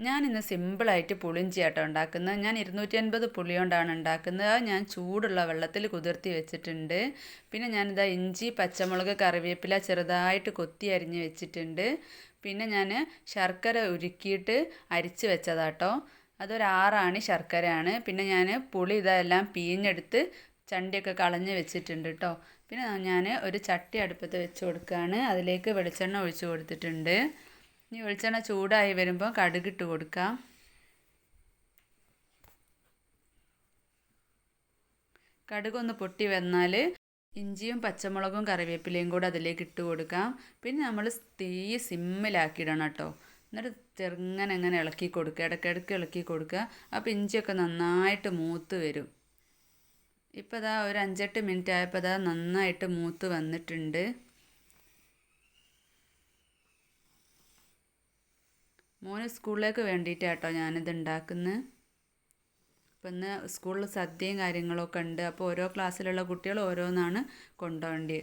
ഞാനിന്ന് സിമ്പിളായിട്ട് പുളിഞ്ചിയാട്ടോ ഉണ്ടാക്കുന്നത്. ഞാൻ 250 പുളി കൊണ്ടാണ് ഉണ്ടാക്കുന്നത്. അത് ഞാൻ ചൂടുള്ള വെള്ളത്തിൽ കുതിർത്തി വെച്ചിട്ടുണ്ട്. പിന്നെ ഞാനിതാ ഇഞ്ചി, പച്ചമുളക്, കറിവേപ്പില ചെറുതായിട്ട് കൊത്തി അരിഞ്ഞ് വെച്ചിട്ടുണ്ട്. പിന്നെ ഞാൻ ശർക്കര ഉരുക്കിയിട്ട് അരിച്ച് വെച്ചതാട്ടോ. അതൊരു 6 ആണി ശർക്കരയാണ്. പിന്നെ ഞാൻ പുളി ഇതെല്ലാം പിഴിഞ്ഞെടുത്ത് ചണ്ടിയൊക്കെ കളഞ്ഞ് വെച്ചിട്ടുണ്ട് കേട്ടോ. പിന്നെ ഞാൻ ഒരു ചട്ടി അടുപ്പത്ത് വെച്ച് കൊടുക്കുകയാണ്. അതിലേക്ക് വെളിച്ചെണ്ണ ഒഴിച്ച് കൊടുത്തിട്ടുണ്ട്. ഇനി വെളിച്ചെണ്ണ ചൂടായി വരുമ്പോൾ കടുകിട്ട് കൊടുക്കാം. കടുകൊന്ന് പൊട്ടി വന്നാൽ ഇഞ്ചിയും പച്ചമുളകും കറിവേപ്പിലയും കൂടെ അതിലേക്ക് ഇട്ട് കൊടുക്കാം. പിന്നെ നമ്മൾ തീ സിമ്മിലാക്കിയിടണം കേട്ടോ. എന്നിട്ട് ചെറുങ്ങനെ അങ്ങനെ ഇളക്കി കൊടുക്കുക, ഇടയ്ക്കിടയ്ക്ക് ഇളക്കി കൊടുക്കുക. അപ്പോൾ ഇഞ്ചിയൊക്കെ നന്നായിട്ട് മൂത്ത് വരും. ഇപ്പോൾ ഇതാ ഒരു 5-8 മിനിറ്റ് ആയപ്പോൾ ഇതാ നന്നായിട്ട് മൂത്ത് വന്നിട്ടുണ്ട്. മോന് സ്കൂളിലേക്ക് വേണ്ടിയിട്ടാട്ടോ ഞാനിത് ഉണ്ടാക്കുന്നത്. അപ്പം ഇന്ന് സ്കൂളിൽ സദ്യയും കാര്യങ്ങളൊക്കെ ഉണ്ട്. അപ്പോൾ ഓരോ ക്ലാസ്സിലുള്ള കുട്ടികൾ ഓരോന്നാണ് കൊണ്ടുപോകേണ്ടത്.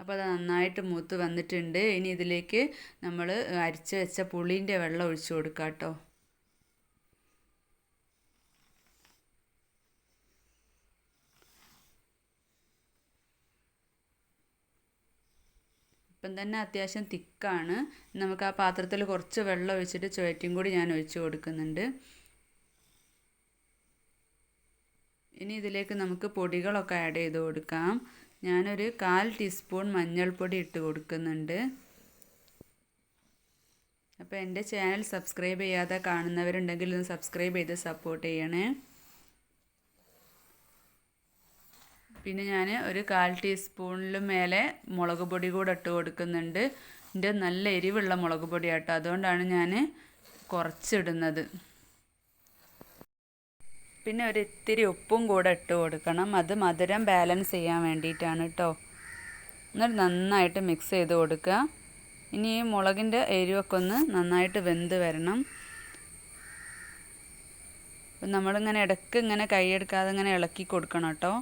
അപ്പോൾ അത് നന്നായിട്ട് മൂത്ത് വന്നിട്ടുണ്ട്. ഇനി ഇതിലേക്ക് നമ്മൾ അരിച്ച് വെച്ച പുളീൻ്റെ വെള്ളം ഒഴിച്ച് കൊടുക്കാം കേട്ടോ. ഇപ്പം തന്നെ അത്യാവശ്യം തിക്കാണ്. നമുക്ക് ആ പാത്രത്തിൽ കുറച്ച് വെള്ളം ഒഴിച്ചിട്ട് ചുവറ്റും കൂടി ഞാൻ ഒഴിച്ച് കൊടുക്കുന്നുണ്ട്. ഇനി ഇതിലേക്ക് നമുക്ക് പൊടികളൊക്കെ ആഡ് ചെയ്ത് കൊടുക്കാം. ഞാനൊരു 1/4 ടീസ്പൂൺ മഞ്ഞൾപ്പൊടി ഇട്ട് കൊടുക്കുന്നുണ്ട്. അപ്പോൾ എൻ്റെ ചാനൽ സബ്സ്ക്രൈബ് ചെയ്യാതെ കാണുന്നവരുണ്ടെങ്കിൽ ഒന്ന് സബ്സ്ക്രൈബ് ചെയ്ത് സപ്പോർട്ട് ചെയ്യണേ. പിന്നെ ഞാൻ ഒരു 1/4 ടീസ്പൂണിലും മേലെ മുളക് പൊടി കൂടെ ഇട്ട് കൊടുക്കുന്നുണ്ട്. എൻ്റെ നല്ല എരിവുള്ള മുളക് പൊടി കേട്ടോ, അതുകൊണ്ടാണ് ഞാൻ കുറച്ചിടുന്നത്. പിന്നെ ഒരു ഇത്തിരി ഉപ്പും കൂടെ ഇട്ട് കൊടുക്കണം. അത് മധുരം ബാലൻസ് ചെയ്യാൻ വേണ്ടിയിട്ടാണ് കേട്ടോ. എന്നിട്ട് നന്നായിട്ട് മിക്സ് ചെയ്ത് കൊടുക്കുക. ഇനി ഈ മുളകിൻ്റെ എരിവൊക്കെ ഒന്ന് നന്നായിട്ട് വെന്ത് വരണം. അപ്പം നമ്മളിങ്ങനെ ഇടയ്ക്ക് ഇങ്ങനെ കൈയെടുക്കാതെ ഇങ്ങനെ ഇളക്കി കൊടുക്കണം കേട്ടോ.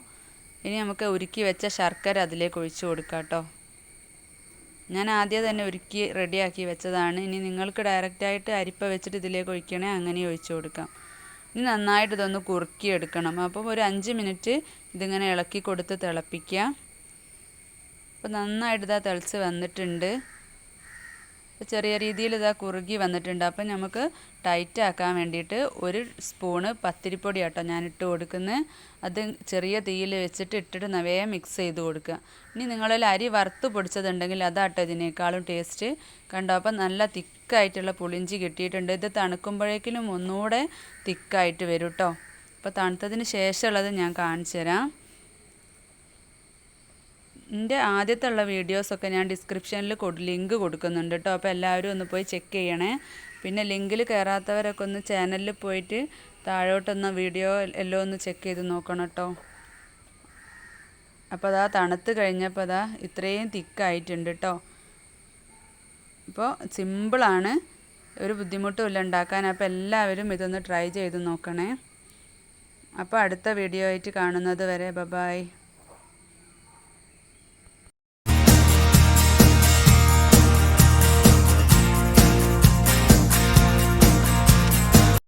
ഇനി നമുക്ക് ഉരുക്കി വെച്ച ശർക്കര അതിലേക്ക് ഒഴിച്ച് കൊടുക്കാം കേട്ടോ. ഞാൻ ആദ്യം തന്നെ ഉരുക്കി റെഡിയാക്കി വെച്ചതാണ്. ഇനി നിങ്ങൾക്ക് ഡയറക്റ്റായിട്ട് അരിപ്പ വെച്ചിട്ട് ഇതിലേക്ക് ഒഴിക്കണേ അങ്ങനെ ഒഴിച്ച് കൊടുക്കാം. ഇനി നന്നായിട്ട് ഇതൊന്ന് കുറുക്കിയെടുക്കണം. അപ്പം ഒരു 5 മിനിറ്റ് ഇതിങ്ങനെ ഇളക്കി കൊടുത്ത് തിളപ്പിക്കുക. അപ്പോൾ നന്നായിട്ട് ഇതാ തിളച്ച് വന്നിട്ടുണ്ട്. ചെറിയ രീതിയിൽ ഇതാ കുറുകി വന്നിട്ടുണ്ട്. അപ്പം നമുക്ക് ടൈറ്റ് ആക്കാൻ വേണ്ടിയിട്ട് 1 സ്പൂണ് പത്തിരിപ്പൊടി കേട്ടോ ഞാൻ ഇട്ട് കൊടുക്കുന്നത്. അത് ചെറിയ തീയിൽ വെച്ചിട്ട് ഇട്ടിട്ട് നവയെ മിക്സ് ചെയ്ത് കൊടുക്കുക. ഇനി നിങ്ങളിൽ അരി വറുത്ത് പൊടിച്ചതുണ്ടെങ്കിൽ അതാട്ടോ ഇതിനേക്കാളും ടേസ്റ്റ്. കണ്ടോ, അപ്പം നല്ല തിക്കായിട്ടുള്ള പുളിഞ്ചി കിട്ടിയിട്ടുണ്ട്. ഇത് തണുക്കുമ്പോഴേക്കിനും ഒന്നുകൂടെ തിക്കായിട്ട് വരും കേട്ടോ. അപ്പോൾ തണുത്തതിന് ശേഷമുള്ളത് ഞാൻ കാണിച്ചു തരാം. എൻ്റെ ആദ്യത്തുള്ള വീഡിയോസൊക്കെ ഞാൻ ഡിസ്ക്രിപ്ഷനിൽ ലിങ്ക് കൊടുക്കുന്നുണ്ട് കേട്ടോ. അപ്പോൾ എല്ലാവരും ഒന്ന് പോയി ചെക്ക് ചെയ്യണേ. പിന്നെ ലിങ്കിൽ കയറാത്തവരൊക്കെ ഒന്ന് ചാനലിൽ പോയിട്ട് താഴോട്ടൊന്ന് വീഡിയോ എല്ലാം ഒന്ന് ചെക്ക് ചെയ്ത് നോക്കണം കേട്ടോ. അപ്പോൾ അതാ തണുത്ത് കഴിഞ്ഞപ്പോൾ അതാ ഇത്രയും തിക്കായിട്ടുണ്ട് കേട്ടോ. ഇപ്പോൾ സിമ്പിളാണ്, ഒരു ബുദ്ധിമുട്ടുമില്ല ഉണ്ടാക്കാൻ. അപ്പോൾ എല്ലാവരും ഇതൊന്ന് ട്രൈ ചെയ്ത് നോക്കണേ. അപ്പോൾ അടുത്ത വീഡിയോ ആയിട്ട് കാണുന്നത് വരെ ബൈ.